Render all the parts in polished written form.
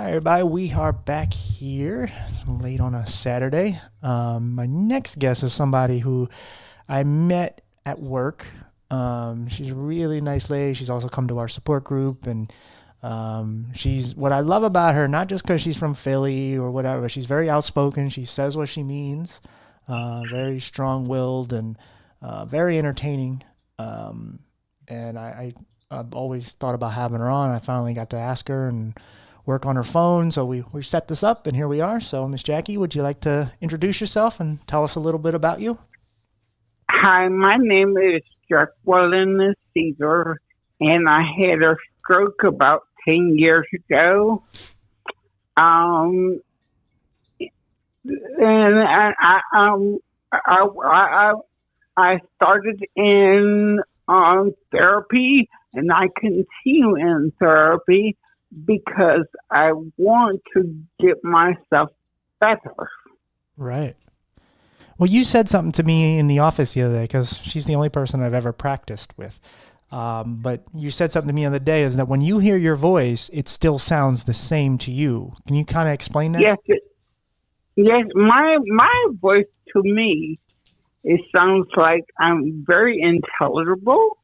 Hi, everybody. We are back here. It's late on a Saturday. My next guest is somebody who I met at work. She's a really nice lady. She's also come to our support group, and she's what I love about her. Not just because she's from Philly or whatever, but she's very outspoken. She says what she means. Very strong-willed and very entertaining. And I've always thought about having her on. I finally got to ask her and work on her phone. So we set this up, and here we are. So, Miss Jackie, would you like to introduce yourself and tell us a little bit about you? Hi, my name is Jacqueline Caesar, and I had a stroke about 10 years ago. And I started in therapy, and I continue in therapy because I want to get myself better. Right. Well, you said something to me in the office the other day, because she's the only person I've ever practiced with. But you said something to me the other day is that when you hear your voice, it still sounds the same to you. Can you kind of explain that? Yes. My voice to me, it sounds like I'm very intelligible.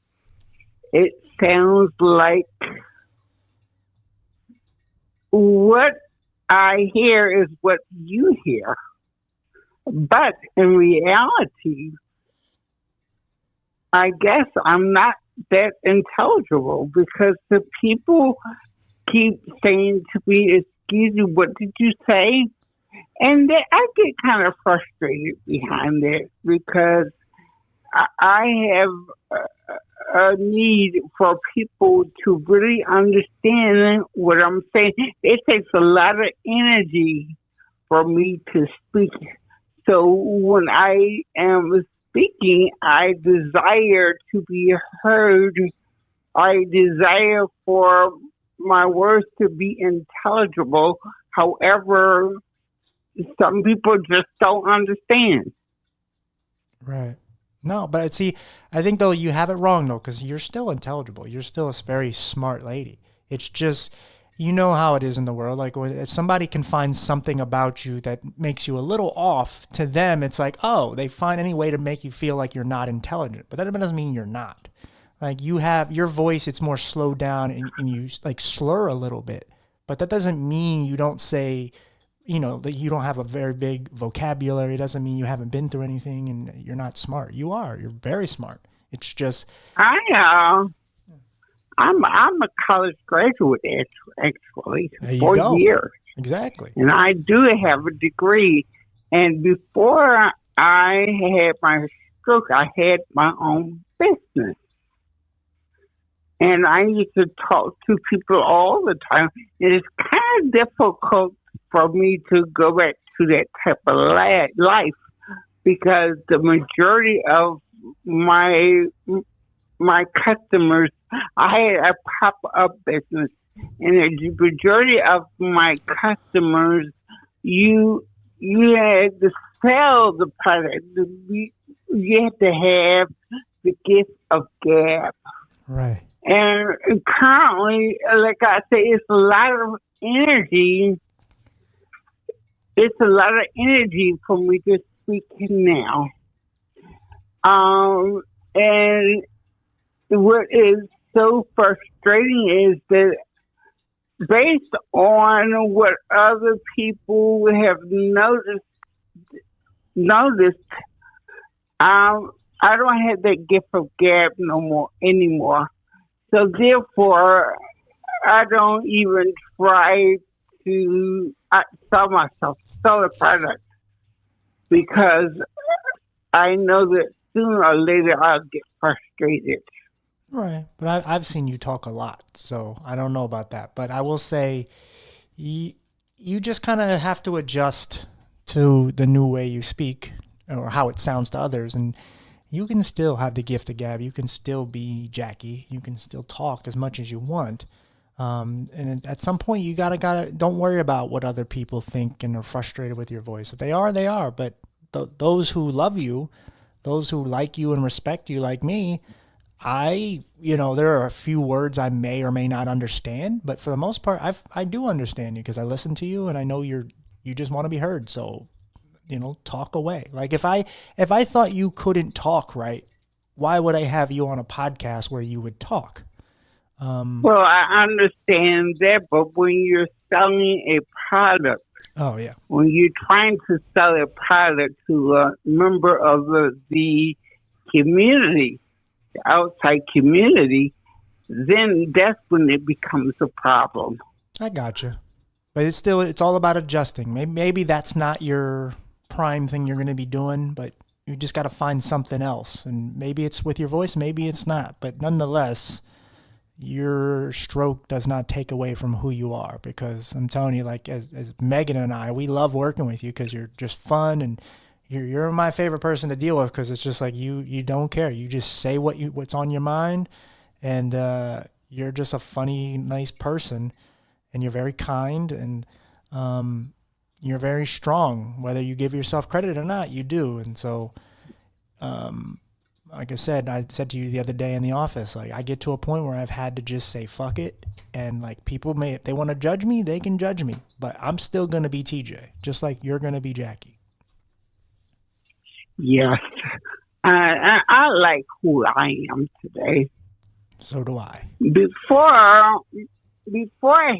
It sounds like what I hear is what you hear. But in reality, I guess I'm not that intelligible because the people keep saying to me, "Excuse me, what did you say?" And I get kind of frustrated behind it because I have a need for people to really understand what I'm saying. It takes a lot of energy for me to speak. So when I am speaking, I desire to be heard. I desire for my words to be intelligible. However, some people just don't understand. Right. No, but see, I think, though, you have it wrong, though, because you're still intelligible. You're still a very smart lady. It's just, you know how it is in the world. Like, if somebody can find something about you that makes you a little off, to them, it's like, oh, they find any way to make you feel like you're not intelligent. But that doesn't mean you're not. Like, you have your voice, it's more slowed down, and you, like, slur a little bit. But that doesn't mean you don't say, that you don't have a very big vocabulary. It doesn't mean you haven't been through anything and you're not smart. You are. You're very smart. It's just I'm a college graduate actually, there you 4 go. years, Exactly. and I do have a degree. And before I had my stroke, I had my own business, and I used to talk to people all the time. And it's kind of difficult for me to go back to that type of life because the majority of my customers, I had a pop-up business, and the majority of my customers, you had to sell the product. You had to have the gift of gab. Right. And currently, like I say, it's a lot of energy. It's a lot of energy for me to speak now. And what is so frustrating is that based on what other people have noticed, I don't have that gift of gab anymore. So therefore, I don't even try to sell a product because I know that sooner or later I'll get frustrated. Right. But I've seen you talk a lot, so I don't know about that. But I will say you just kind of have to adjust to the new way you speak or how it sounds to others. And you can still have the gift of gab. You can still be Jackie. You can still talk as much as you want. And at some point, you gotta don't worry about what other people think and are frustrated with your voice. If they are, they are. But those who love you, those who like you and respect you, like me, there are a few words I may or may not understand, but for the most part, I do understand you because I listen to you and I know you just want to be heard. So, talk away. Like if I thought you couldn't talk right, why would I have you on a podcast where you would talk? Well, I understand that, but when you're selling a product, Oh yeah, when you're trying to sell a product to a member of the community, the outside community, then that's when it becomes a problem. I gotcha. But it's all about adjusting. Maybe that's not your prime thing you're going to be doing, but you just got to find something else. And maybe it's with your voice, maybe it's not. But nonetheless, your stroke does not take away from who you are, because I'm telling you, like as Megan and I, we love working with you because you're just fun, and you're my favorite person to deal with because it's just like you don't care. You just say what's on your mind, and you're just a funny, nice person, and you're very kind, and you're very strong. Whether you give yourself credit or not, you do. And so, like I said to you the other day in the office, like I get to a point where I've had to just say fuck it, and like people if they want to judge me, they can judge me, but I'm still gonna be TJ, just like you're gonna be Jackie. Yes, I like who I am today. So do I. Before I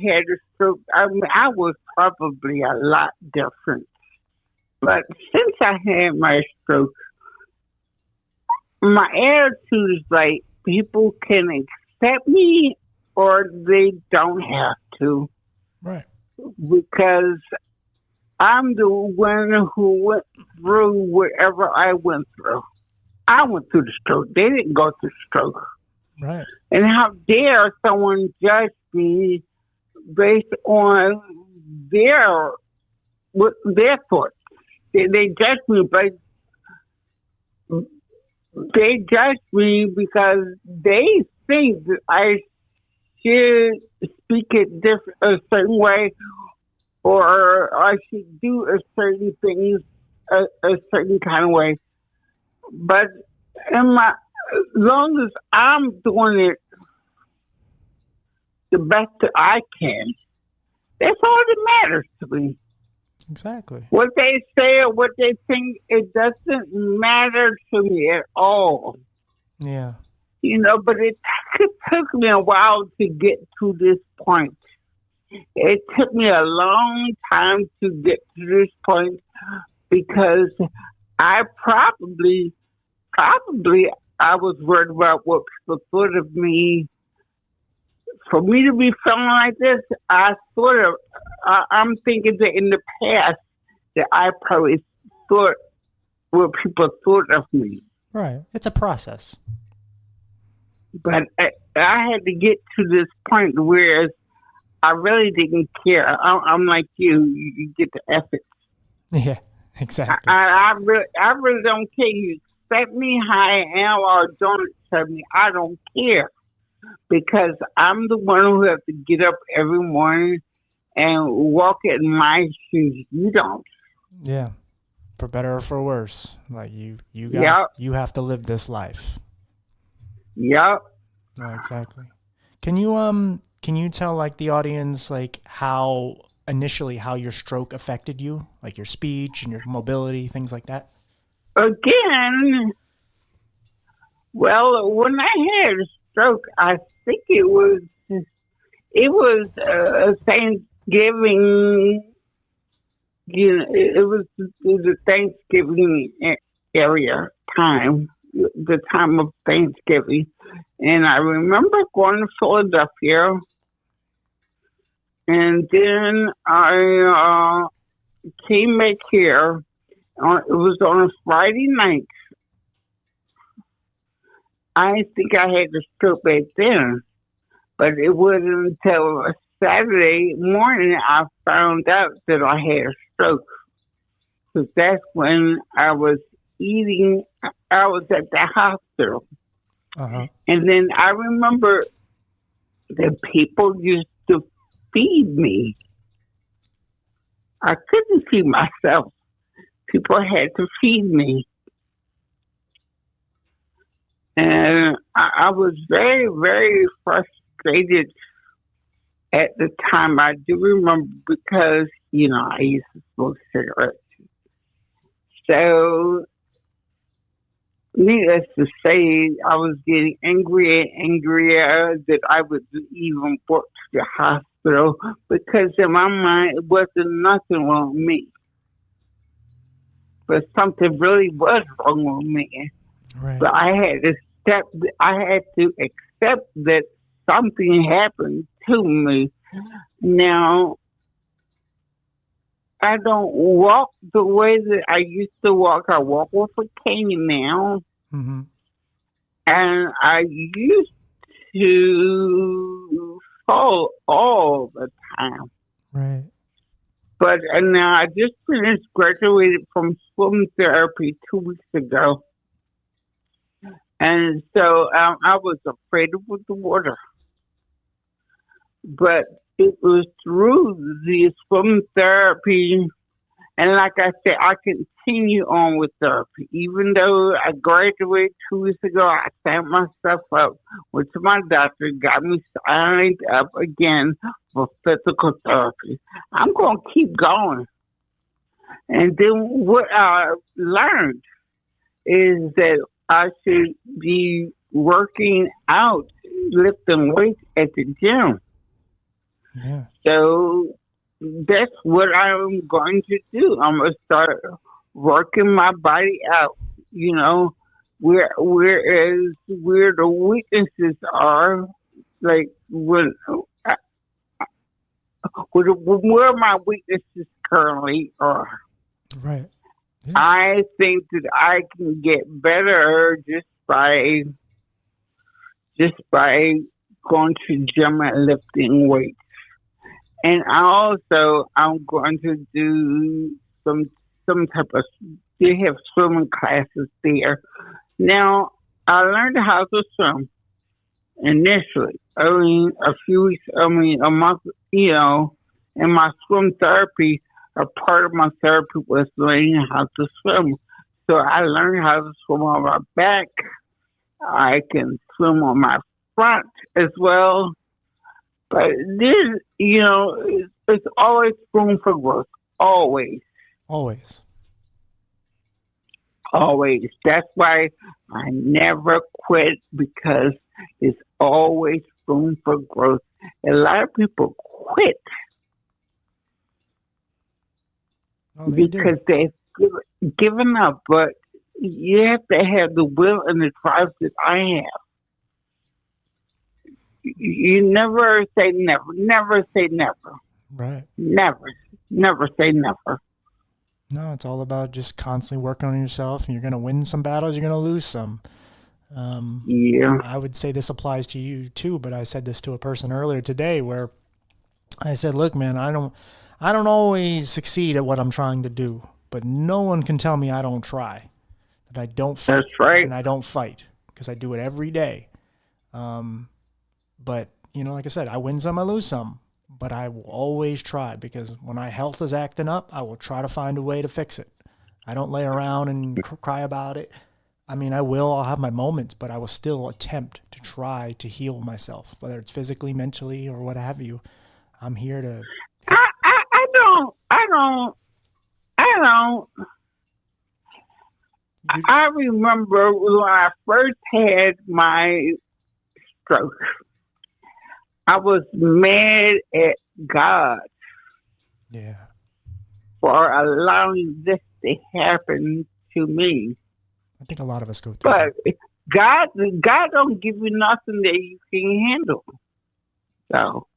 had a stroke, I mean, I was probably a lot different. But since I had my stroke, my attitude is like people can accept me or they don't have to. Right. Because I'm the one who went through whatever I went through. I went through the stroke. They didn't go through the stroke. Right. And how dare someone judge me based on their thoughts? They judge me because they think that I should speak it a certain way, or I should do a certain things a certain kind of way. But as long as I'm doing it the best that I can, that's all that matters to me. Exactly. What they say or what they think, it doesn't matter to me at all. Yeah. But it took me a while to get to this point. It took me a long time to get to this point because I probably I was worried about what people thought of me. For me to be feeling like this, I'm thinking that in the past that I probably thought what people thought of me. Right. It's a process. But I had to get to this point where I really didn't care. I'm like you get the ethics. Yeah, exactly. I really don't care. You accept me how I am or don't accept me. I don't care. Because I'm the one who has to get up every morning and walk in my shoes. You don't. Yeah. For better or for worse. Like you have to live this life. Yep. Oh, exactly. Can you tell like the audience like how your stroke affected you? Like your speech and your mobility, things like that? Again, well, when I had a stroke, I think it was Thanksgiving. It was the Thanksgiving area time, the time of Thanksgiving, and I remember going to Philadelphia, and then I came back here. It was on a Friday night. I think I had a stroke back then, but it wasn't until Saturday morning I found out that I had a stroke. Because that's when I was at the hospital. Uh-huh. And then I remember that people used to feed me. I couldn't feed myself. People had to feed me. And I was very, very frustrated at the time. I do remember because, I used to smoke cigarettes. So, needless to say, I was getting angrier and angrier that I would even walk to the hospital because in my mind it wasn't nothing wrong with me. But something really was wrong with me. Right. But I had to accept that something happened to me. Now, I don't walk the way that I used to walk. I walk with a cane now. Mm-hmm. And I used to fall all the time. Right. But now I just finished graduated from swim therapy 2 weeks ago. And so I was afraid of the water. But it was through the swim therapy. And like I said, I continue on with therapy. Even though I graduated 2 weeks ago, I signed myself up, went to my doctor, got me signed up again for physical therapy. I'm going to keep going. And then what I learned is that I should be working out, lifting weights at the gym. Yeah. So that's what I'm going to do. I'm going to start working my body out, whereas where the weaknesses are, like where my weaknesses currently are. Right. Yeah. I think that I can get better just by going to gym and lifting weights. And I'm going to do some type of, they have swimming classes there. Now, I learned how to swim initially. A month, in my swim therapy, a part of my therapy was learning how to swim. So I learned how to swim on my back. I can swim on my front as well. But this, it's always room for growth. Always. Always. Always. That's why I never quit, because there's always room for growth. A lot of people quit because they've given up. But you have to have the will and the drive that I have. You never say never. Never say never. Right. Never say never. No, it's all about just constantly working on yourself. And you're going to win some battles. You're going to lose some. Yeah. I would say this applies to you too, but I said this to a person earlier today where I said, look, man, I don't always succeed at what I'm trying to do, but no one can tell me I don't try, that I don't fight. That's right. And I don't fight, because I do it every day. But, like I said, I win some, I lose some, but I will always try, because when my health is acting up, I will try to find a way to fix it. I don't lay around and cry about it. I mean, I'll have my moments, but I will still attempt to try to heal myself, whether it's physically, mentally, or what have you. I'm here to. I don't. I remember when I first had my stroke, I was mad at God for allowing this to happen to me. I think a lot of us go through But God don't give you nothing that you can handle. So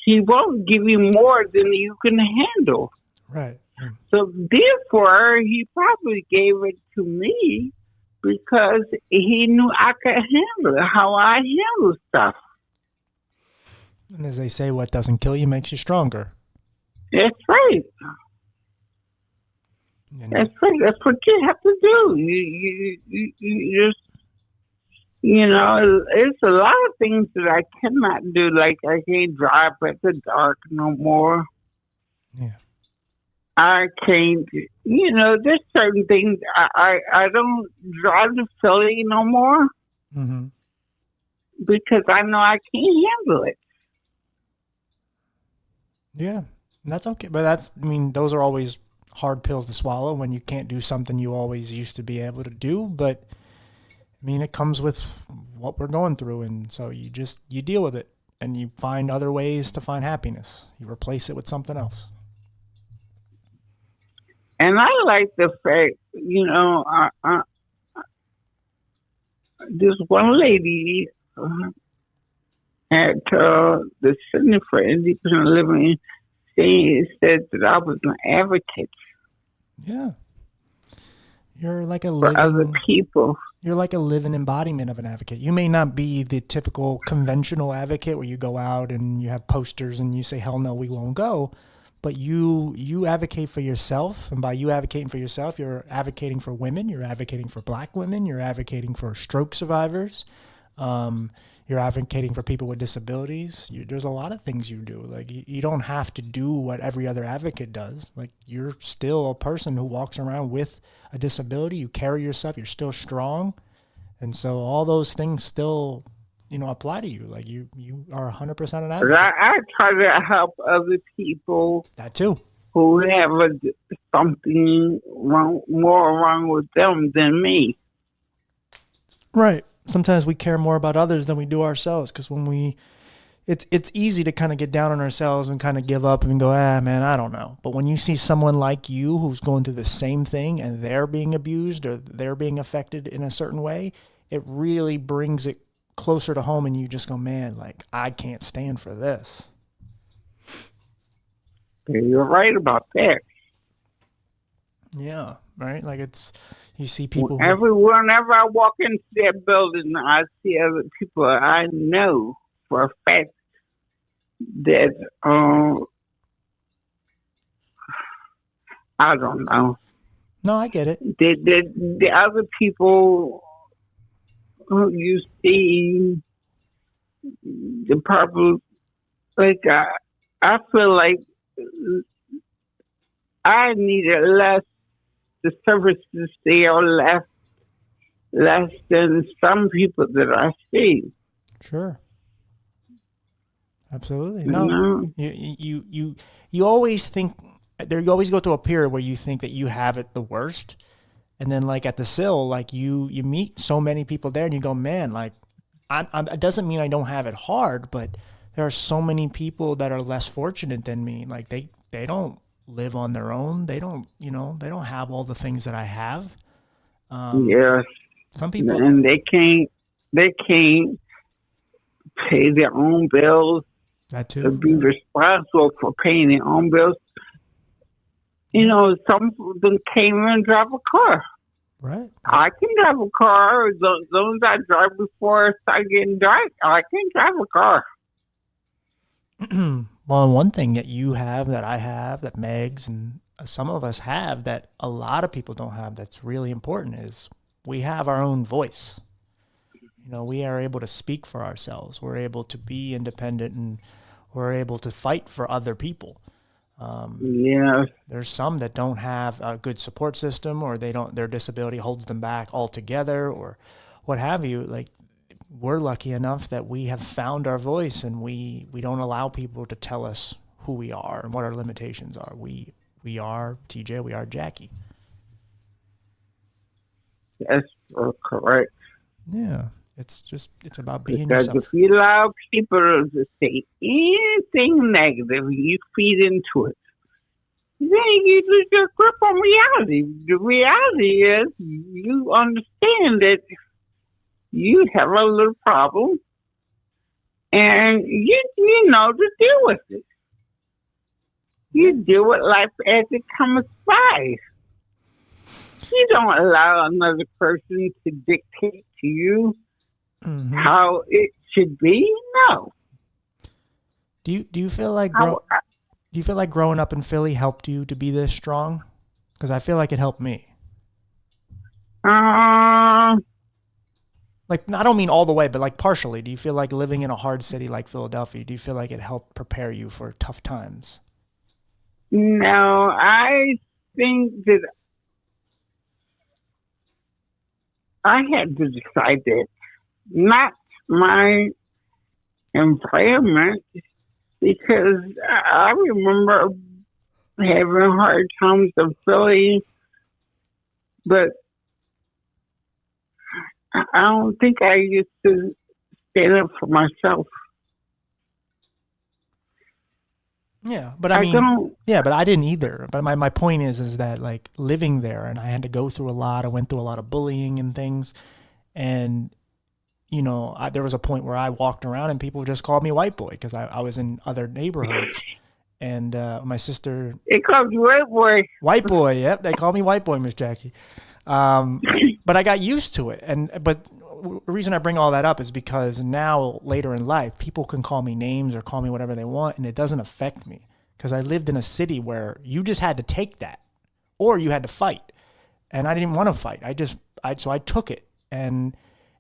He won't give you more than you can handle. Right. So therefore, He probably gave it to me because He knew I could handle it, how I handle stuff. And as they say, what doesn't kill you makes you stronger. That's right. That's right. That's what you have to do. You just, it's a lot of things that I cannot do. Like I can't drive at the dark no more. Yeah. I can't, there's certain things. I don't drive to Philly no more. Mm-hmm. because I know I can't handle it. Yeah, and that's okay. But I mean, those are always hard pills to swallow when you can't do something you always used to be able to do. But I mean, it comes with what we're going through, and so you deal with it, and you find other ways to find happiness. You replace it with something else. And I like the fact, this one lady at the Center for Independent Living said that I was an advocate Yeah, you're like a for other living people. you're like a living embodiment of an advocate. You may not be the typical conventional advocate where you go out and you have posters and you say, "Hell no, we won't go." But you advocate for yourself, and by you advocating for yourself, you're advocating for women, you're advocating for black women, you're advocating for stroke survivors, um, you're advocating for people with disabilities. There's a lot of things you do. Like you don't have to do what every other advocate does. Like you're still a person who walks around with a disability. You carry yourself. You're still strong, and so all those things still, apply to you. Like you are 100% an But advocate. I try to help other people That too. who have something more wrong with them than me. Right. Sometimes we care more about others than we do ourselves because it's easy to kind of get down on ourselves and kind of give up and go, man, I don't know. But when you see someone like you who's going through the same thing and they're being abused or they're being affected in a certain way, it really brings it closer to home and you just go, man, like I can't stand for this. You're right about that. Yeah. Right. Like you see people who, Whenever I walk into that building, I see other people I know for a fact that I don't know. no, I get it. The other people who you see, the purple, like I feel like I needed less. The services there are less than some people that I see. Sure. Absolutely. You No, know? you always think there. You always go through a period where you think that you have it the worst, and then like at the sill, like you meet so many people there, and you go, man, like it doesn't mean I don't have it hard, but there are so many people that are less fortunate than me. Like they don't live on their own. They don't have all the things that I have. Yes, Some people and they can't pay their own bills that to too. be Yeah. responsible for paying their own bills. Some of them can't even drive a car. Right. I can drive a car as long as I drive before I start getting dark. I can drive a car. Well, one thing that you have, that I have, that Megs and some of us have, that a lot of people don't have, that's really important, is we have our own voice. We are able to speak for ourselves. We're able to be independent, and we're able to fight for other people. Yes, There's some that don't have a good support system, or their disability holds them back altogether, or what have you. Like, we're lucky enough that we have found our voice, and we don't allow people to tell us who we are and what our limitations are. We are TJ, we are Jackie. that's correct. Yeah. It's about being Because if yourself. you allow people to say anything negative, you feed into it. Then you lose your grip on reality. The reality is you understand that you have a little problem and you know to deal with it. You deal with life as it comes by. You don't allow another person to dictate to you Mm-hmm. how it should be. No. Do you feel like I, do you feel like growing up in Philly helped you to be this strong? Because I feel like it helped me. uh, Like, I don't mean all the way, but like partially. Do you feel like living in a hard city like Philadelphia, do you feel like it helped prepare you for tough times? no, I think that I had to decide that not my environment, because I remember having hard times in Philly, but I don't think I used to stand up for myself. Yeah, but I I mean, don't. yeah, but I didn't either. But my point is that like living there, and I had to go through a lot. I went through a lot of bullying and things, and there was a point where I walked around and people just called me white boy because I was in other neighborhoods, and my sister, It comes right boy. white boy, yep, they call me white boy, Miss Jackie. Um, but I got used to it, but the reason I bring all that up is because now later in life, people can call me names or call me whatever they want, and it doesn't affect me because I lived in a city where you just had to take that, or you had to fight, and I didn't want to fight. So I took it, and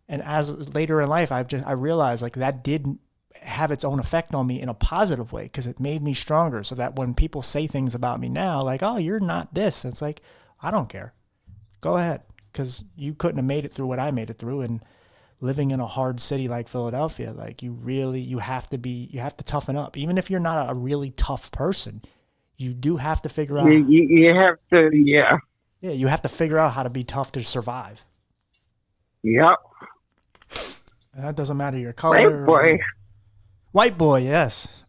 as later in life, I realized like that did have its own effect on me in a positive way because it made me stronger. So that when people say things about me now, like, "Oh, you're not this," it's like I don't care. Go ahead, because you couldn't have made it through what I made it through. And living in a hard city like Philadelphia, like you have to toughen up. Even if you're not a really tough person, you do have to figure You, out. you, you have to, yeah. Yeah, you have to figure out how to be tough to survive. Yep. And that doesn't matter your Right color. boy. White boy, yes.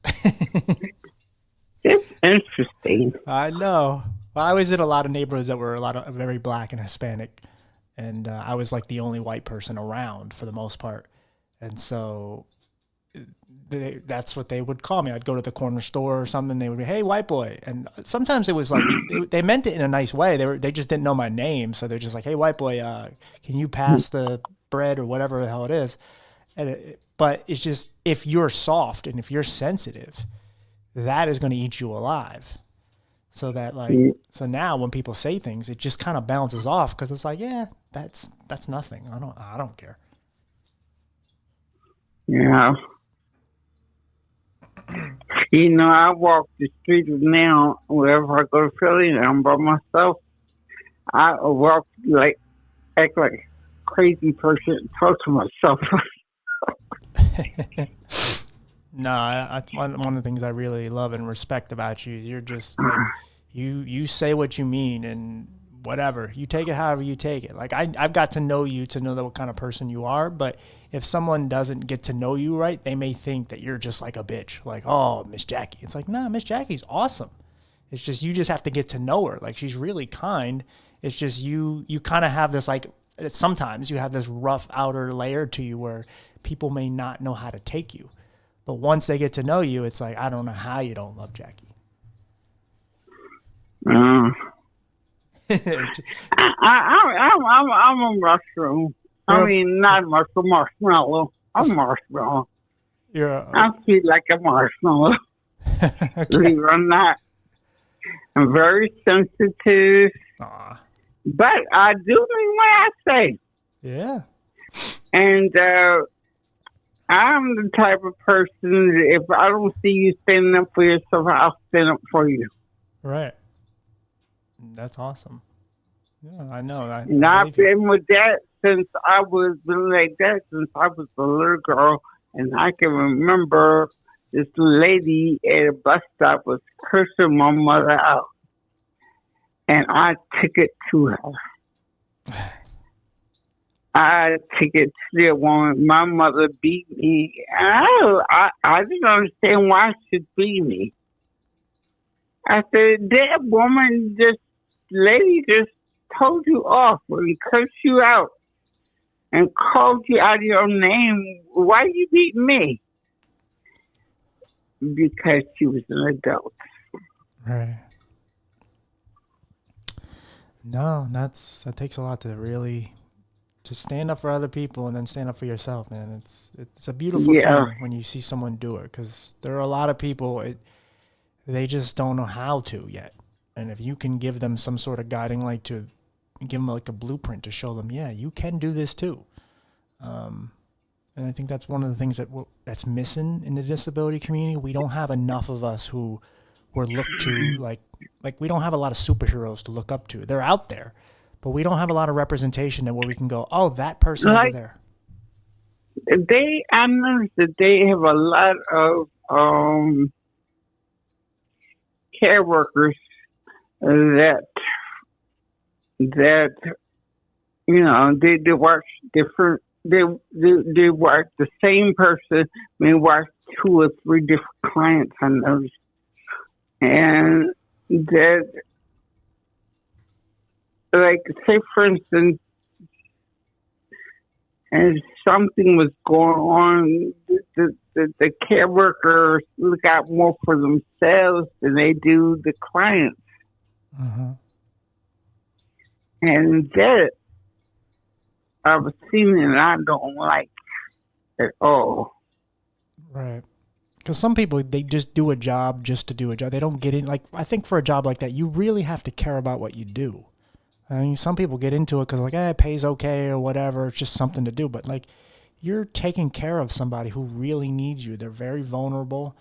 It's interesting. I know. Well, I was in a lot of neighborhoods that were a lot of very black and Hispanic, and I was like the only white person around for the most part, and so that's what they would call me. I'd go to the corner store or something. They would be, "Hey, white boy," and sometimes it was like they meant it in a nice way. They just didn't know my name, so they're just like, "Hey, white boy, can you pass the bread or whatever the hell it is?" But it's just if you're soft and if you're sensitive, that is going to eat you alive. So that so now when people say things, it just kind of bounces off because it's like, yeah, that's nothing. I don't care. Yeah. I walk the street now wherever I go to Philly and I'm by myself. I walk act like a crazy person, talk to myself. No, one of the things I really love and respect about you is you're just like you say what you mean and whatever you take it however you take it. Like I've got to know you to know what kind of person you are, but if someone doesn't get to know you right, they may think that you're just like a bitch, like, oh, Miss Jackie. It's like, nah, Miss Jackie's awesome. It's just you just have to get to know her. Like she's really kind. It's just you kind of have this like sometimes you have this rough outer layer to you where people may not know how to take you. But once they get to know you, it's like, I don't know how you don't love Jackie. Uh, I'm a mushroom. I mean, not a mushroom, marshmallow. I'm a marshmallow. I feel like a marshmallow. Okay. Believe it or not, I'm very sensitive, Aw. but I do mean what I say. Yeah. And I'm the type of person that if I don't see you standing up for yourself, I'll stand up for you. Right. That's awesome. Yeah, I know. And I've been with that since I was been like that since I was a little girl, and I can remember this lady at a bus stop was cursing my mother out, and I took it to her. I took it to the woman. My mother beat me. I didn't understand why she beat me. I said, that woman, this lady just told you off and cursed you out and called you out of your name. Why you beat me? Because she was an adult. Right. No, that takes a lot to stand up for other people and then stand up for yourself, man. It's a beautiful thing when you see someone do it because there are a lot of people they just don't know how to yet. And if you can give them some sort of guiding light to give them like a blueprint to show them, yeah, you can do this too. And I think that's one of the things that's missing in the disability community. We don't have enough of us who were looked to like we don't have a lot of superheroes to look up to. They're out there, but we don't have a lot of representation where we can go, oh, that person over there. I noticed that they have a lot of care workers that that they watch different. They watch the same person may watch 2 or 3 different clients. I noticed, and that, like, say for instance, and something was going on, the care workers look out more for themselves than they do the clients. Uh-huh. And that I've seen and I don't like at all. Right. Because some people, they just do a job just to do a job. They don't get in. Like, I think for a job like that, you really have to care about what you do. I mean, some people get into it because, like, it pays okay or whatever. It's just something to do. But, like, you're taking care of somebody who really needs you. They're very vulnerable.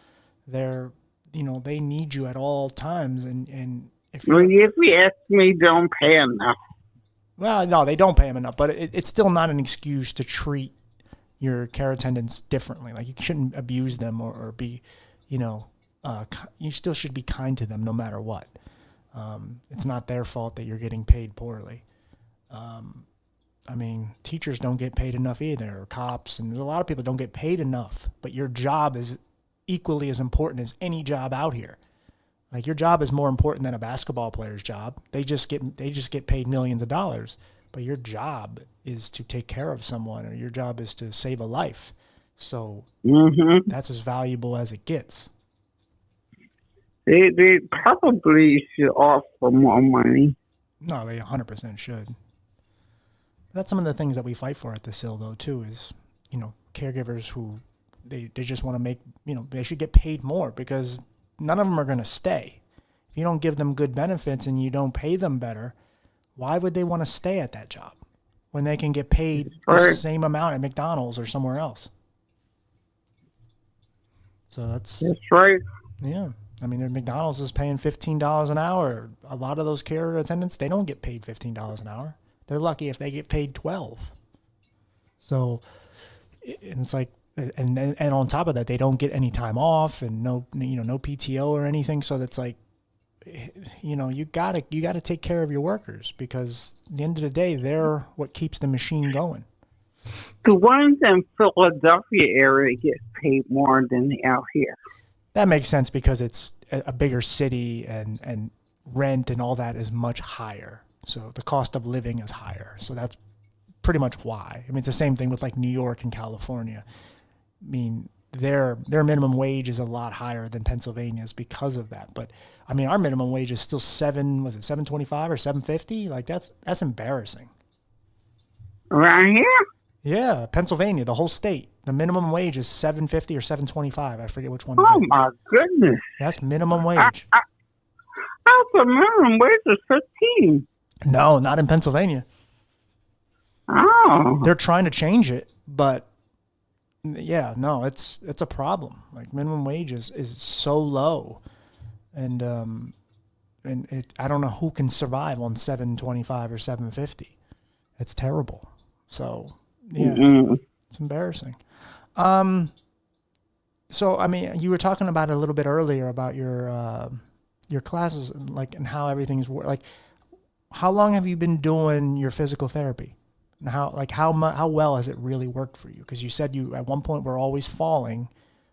They're, they need you at all times. And if Well, you're, if you ask me, don't pay enough. well, no, they don't pay them enough. But it's still not an excuse to treat your care attendants differently. Like, you shouldn't abuse them or be, you still should be kind to them no matter what. It's not their fault that you're getting paid poorly. I mean, teachers don't get paid enough either, or cops, and a lot of people don't get paid enough. But your job is equally as important as any job out here. Like, your job is more important than a basketball player's job. They just get paid millions of dollars. But your job is to take care of someone, or your job is to save a life. So that's as valuable as it gets. They probably should offer more money. No, they 100% should. That's some of the things that we fight for at the SIL, though, too, is, caregivers who they just want to make, they should get paid more, because none of them are going to stay. If you don't give them good benefits and you don't pay them better, why would they want to stay at that job when they can get paid the same amount at McDonald's or somewhere else? So that's right. Yeah. I mean, McDonald's is paying $15 an hour. A lot of those care attendants, they don't get paid $15 an hour. They're lucky if they get paid $12. So, and it's like, and on top of that, they don't get any time off and no PTO or anything. So that's like, you gotta take care of your workers, because at the end of the day, they're what keeps the machine going. The ones in Philadelphia area get paid more than out here. That makes sense because it's a bigger city and rent and all that is much higher. So the cost of living is higher. So that's pretty much why. I mean, it's the same thing with like New York and California. I mean, their minimum wage is a lot higher than Pennsylvania's because of that. But I mean, our minimum wage is still $7.25 or $7.50? Like that's embarrassing. Around here? Yeah, Pennsylvania, the whole state. The minimum wage is $7.50 or $7.25. I forget which one. Oh my goodness! That's minimum wage. I thought minimum wage was 15. No, not in Pennsylvania. Oh. They're trying to change it, but yeah, no, it's a problem. Like, minimum wage is so low, and I don't know who can survive on $7.25 or $7.50. It's terrible. So yeah, It's embarrassing. So I mean, you were talking about it a little bit earlier about your classes, and how everything's like. How long have you been doing your physical therapy? And how well has it really worked for you? Because you said you at one point were always falling.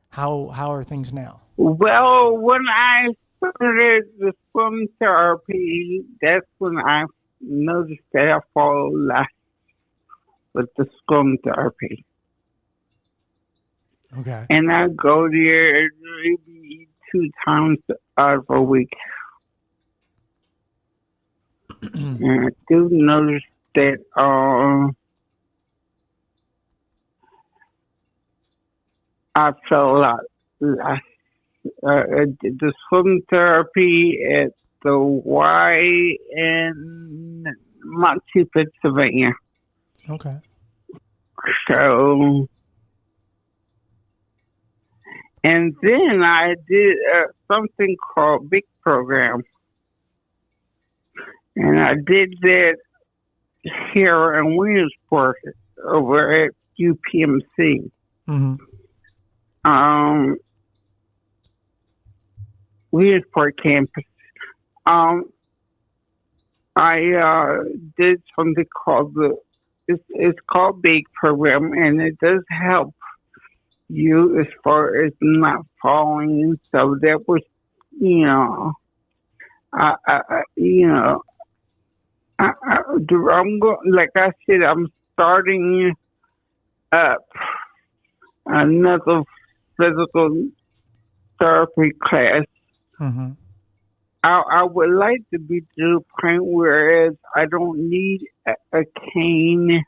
How are things now? Well, when I started the swim therapy, that's when I noticed that I fall less with the swim therapy. Okay. And I go there maybe 2 times out of a week. And I do notice that I felt a lot less. The swim therapy at the Y in Muncie, Pennsylvania. Okay. So, and then I did something called Big Program. And I did that here in Williamsport over at UPMC. Mm-hmm. Williamsport campus. I did something called it's called BAKE program, and it does help you as far as not falling. So that was, you know, you know, I'm going. Like I said, I'm starting up another physical therapy class. Mm-hmm. I would like to be to the point where I don't need a cane,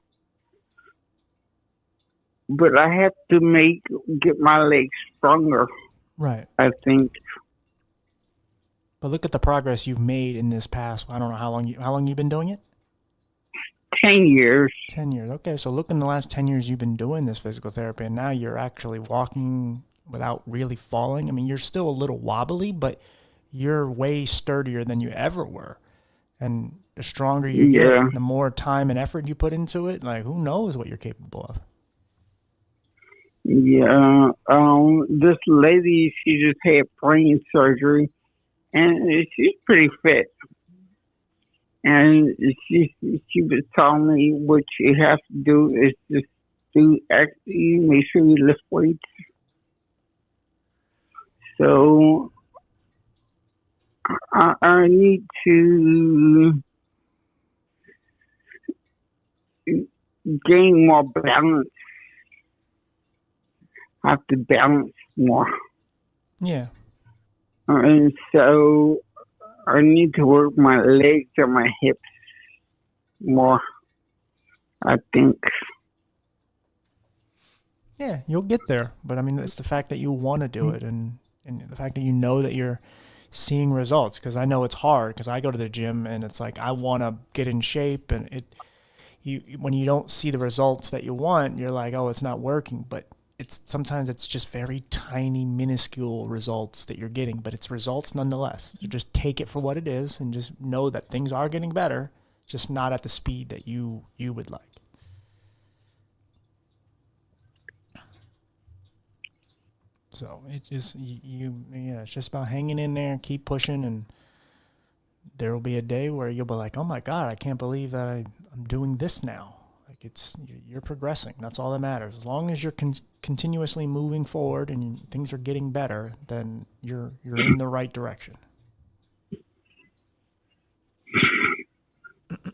but I have to get my legs stronger. Right. I think But look at the progress you've made in this past. I don't know how long you've been doing it. 10 years. 10 years. Okay, so look in the last 10 years you've been doing this physical therapy, and now you're actually walking without really falling. I mean, you're still a little wobbly, but you're way sturdier than you ever were. And the stronger you Yeah, get, the more time and effort you put into it, like who knows what you're capable of. yeah. This lady, she just had brain surgery, and she's pretty fit. And she was telling me what you have to do is just make sure you lift weights. So I need to gain more balance. I have to balance more. Yeah. And so I need to work my legs and my hips more, I think. Yeah, you'll get there. But I mean, it's the fact that you want to do it, and the fact that you know that you're seeing results. Because I know it's hard, because I go to the gym and it's like I want to get in shape, and when you don't see the results that you want, you're like, oh, it's not working. But sometimes it's just very tiny, minuscule results that you're getting, but it's results nonetheless. You just take it for what it is and just know that things are getting better, just not at the speed that you would like. So it's just it's just about hanging in there and keep pushing, and there will be a day where you'll be like, oh my God, I can't believe that I'm doing this now. Like you're progressing. That's all that matters. As long as you're continuously moving forward and things are getting better, then you're in the right direction.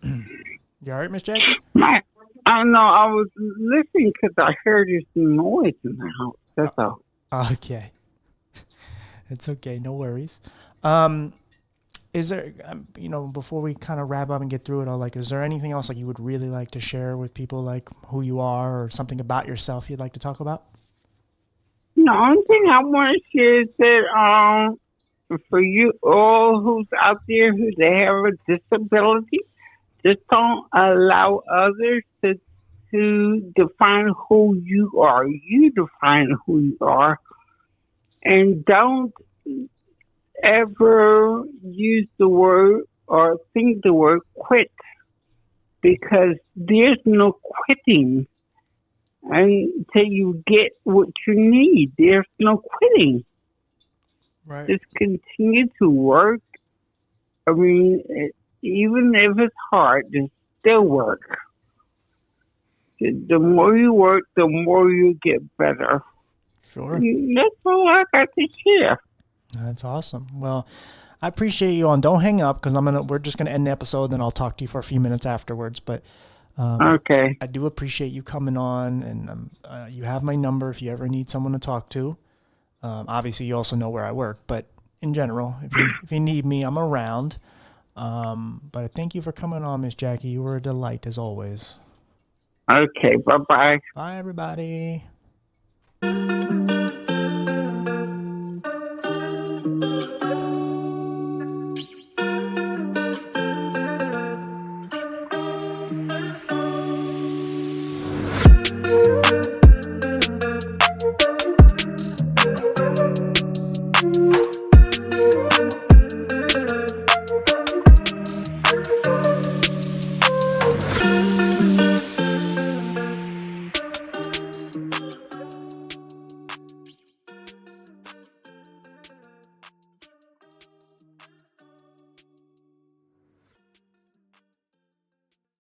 You all right, Miss Jackie? I know. I was listening because I heard this noise in the house. That's all. Okay. It's okay. No worries. Is there, before we kind of wrap up and get through it all, like, is there anything else like you would really like to share with people, like who you are or something about yourself you'd like to talk about? The only thing I want to share is that for you all who's out there who have a disability, just don't allow others to define who you are. You define who you are, and don't ever use the word or think the word quit, because there's no quitting until you get what you need. There's no quitting. Right. Just continue to work. I mean, even if it's hard, just still work. The more you work, the more you get better. Sure. That's all I got to share. That's awesome. Well, I appreciate you on. Don't hang up, because we're just gonna end the episode, then I'll talk to you for a few minutes afterwards. But okay. I do appreciate you coming on, and you have my number if you ever need someone to talk to. Obviously, you also know where I work, but in general, if you need me, I'm around. But thank you for coming on, Miss Jackie. You were a delight as always. Okay. Bye-bye. Bye, everybody.